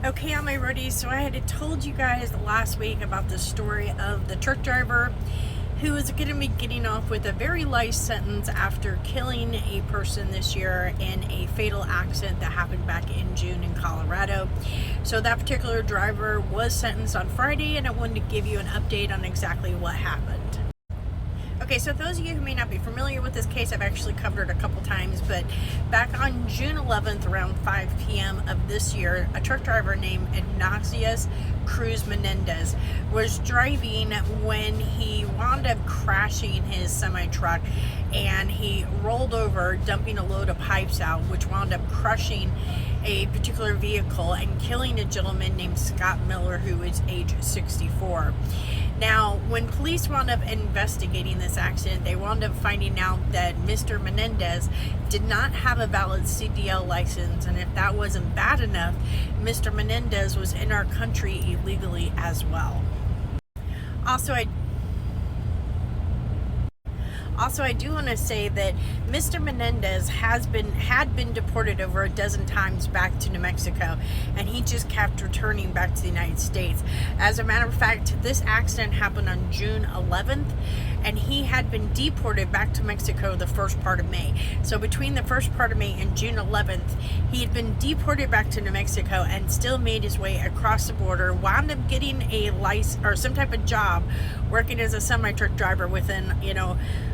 Okay, on my roadies, so I had told you guys last week about the story of the truck driver who is going to be getting off with a very light sentence after killing a person this year in a fatal accident that happened back in June in Colorado. So that particular driver was sentenced on Friday, and I wanted to give you an update on exactly what happened. Okay, so those of you who may not be familiar with this case, I've actually covered it a couple times, but back on June 11th, around 5 p.m. of this year, a truck driver named Ignacio Cruz Menendez was driving when he wound up crashing his semi-truck, and he rolled over, dumping a load of pipes out, which wound up crushing a particular vehicle and killing a gentleman named Scott Miller, who was age 64. Now, when police wound up investigating this accident, they wound up finding out that Mr. Menendez did not have a valid CDL license, and if that wasn't bad enough, Mr. Menendez was in our country illegally as well. Also, I do want to say that Mr. Menendez had been deported over a dozen times back to New Mexico, and he just kept returning back to the United States. As a matter of fact, this accident happened on June 11th, and he had been deported back to Mexico the first part of May. So between the first part of May and June 11th, he had been deported back to New Mexico and still made his way across the border, wound up getting a license or some type of job working as a semi-truck driver within,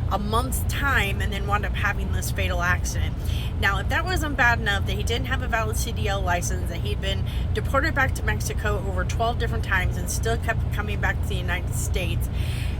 a month's time, and then wound up having this fatal accident. Now, if that wasn't bad enough that he didn't have a valid CDL license, that he'd been deported back to Mexico over 12 different times and still kept coming back to the United States,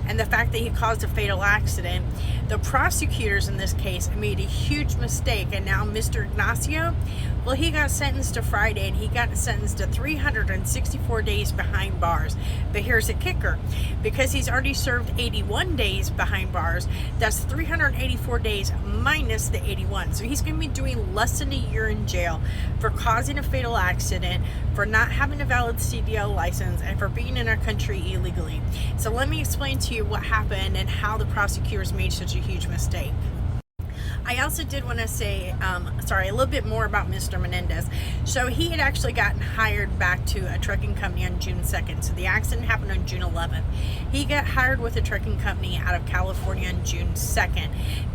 and the fact that he caused a fatal accident, the prosecutors in this case made a huge mistake. And now Mr. Ignacio, well, he got sentenced to Friday, and he got sentenced to 364 days behind bars. But here's the kicker: because he's already served 81 days behind bars, that's 384 days minus the 81. So he's going to be doing less than a year in jail for causing a fatal accident, for not having a valid CDL license, and for being in our country illegally. So let me explain to you what happened and how the prosecutors made such a huge mistake. I also did want to say, a little bit more about Mr. Menendez. So he had actually gotten hired back to a trucking company on June 2nd. So the accident happened on June 11th. He got hired with a trucking company out of California on June 2nd.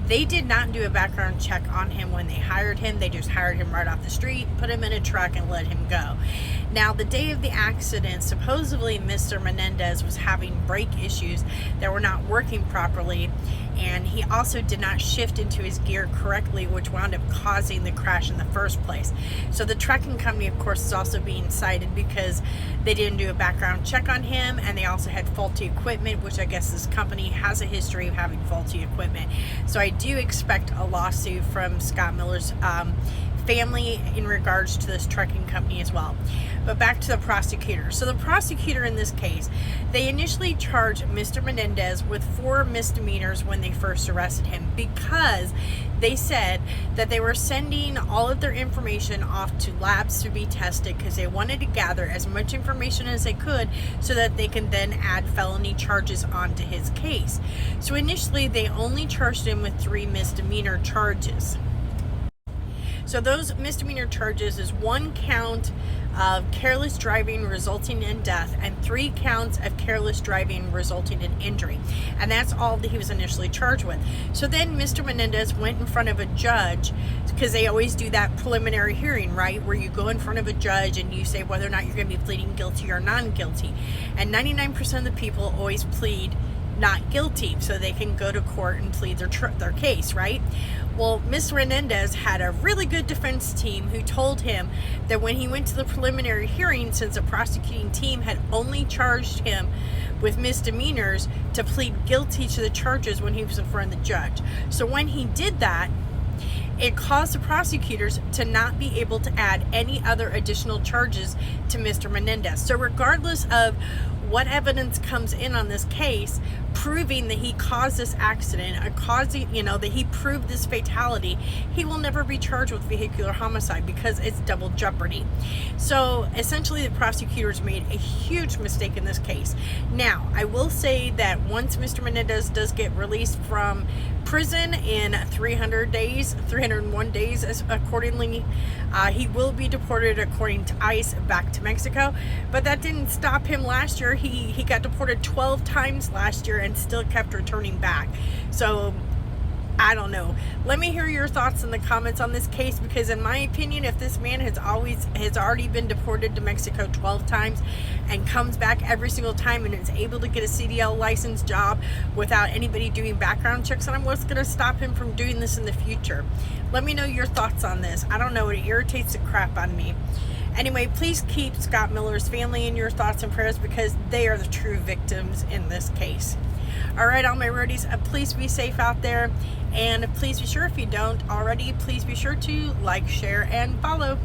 They did not do a background check on him when they hired him. They just hired him right off the street, put him in a truck, and let him go. Now, the day of the accident, supposedly Mr. Menendez was having brake issues that were not working properly, and he also did not shift into his gear correctly, which wound up causing the crash in the first place. So the trucking company, of course, is also being cited because they didn't do a background check on him, and they also had faulty equipment, which I guess this company has a history of having faulty equipment. So I do expect a lawsuit from Scott Miller's family in regards to this trucking company as well. But back to the prosecutor. So the prosecutor in this case, they initially charged Mr. Menendez with 4 misdemeanors when they first arrested him, because they said that they were sending all of their information off to labs to be tested because they wanted to gather as much information as they could so that they can then add felony charges onto his case. So initially they only charged him with 3 misdemeanor charges. So those misdemeanor charges is 1 count of careless driving resulting in death and 3 counts of careless driving resulting in injury. And that's all that he was initially charged with. So then Mr. Menendez went in front of a judge, because they always do that preliminary hearing, right, where you go in front of a judge and you say whether or not you're going to be pleading guilty or non-guilty. And 99% of the people always plead not guilty, so they can go to court and plead their case, right? Well, Mr. Menendez had a really good defense team who told him that when he went to the preliminary hearing, since the prosecuting team had only charged him with misdemeanors, to plead guilty to the charges when he was in front of the judge. So when he did that, it caused the prosecutors to not be able to add any other additional charges to Mr. Menendez. So regardless of what evidence comes in on this case, proving that he caused this accident, that he proved this fatality, he will never be charged with vehicular homicide because it's double jeopardy. So essentially, the prosecutors made a huge mistake in this case. Now, I will say that once Mr. Menendez does get released from prison in 301 days, accordingly, he will be deported according to ICE back to Mexico. But that didn't stop him last year. He got deported 12 times last year and still kept returning back. So I don't know. Let me hear your thoughts in the comments on this case, because in my opinion, if this man has already been deported to Mexico 12 times and comes back every single time and is able to get a CDL license job without anybody doing background checks on him, what's going to stop him from doing this in the future? Let me know your thoughts on this. I don't know. It irritates the crap out of me. Anyway, please keep Scott Miller's family in your thoughts and prayers, because they are the true victims in this case. All right, all my roadies, please be safe out there. And please be sure, if you don't already, please be sure to like, share, and follow.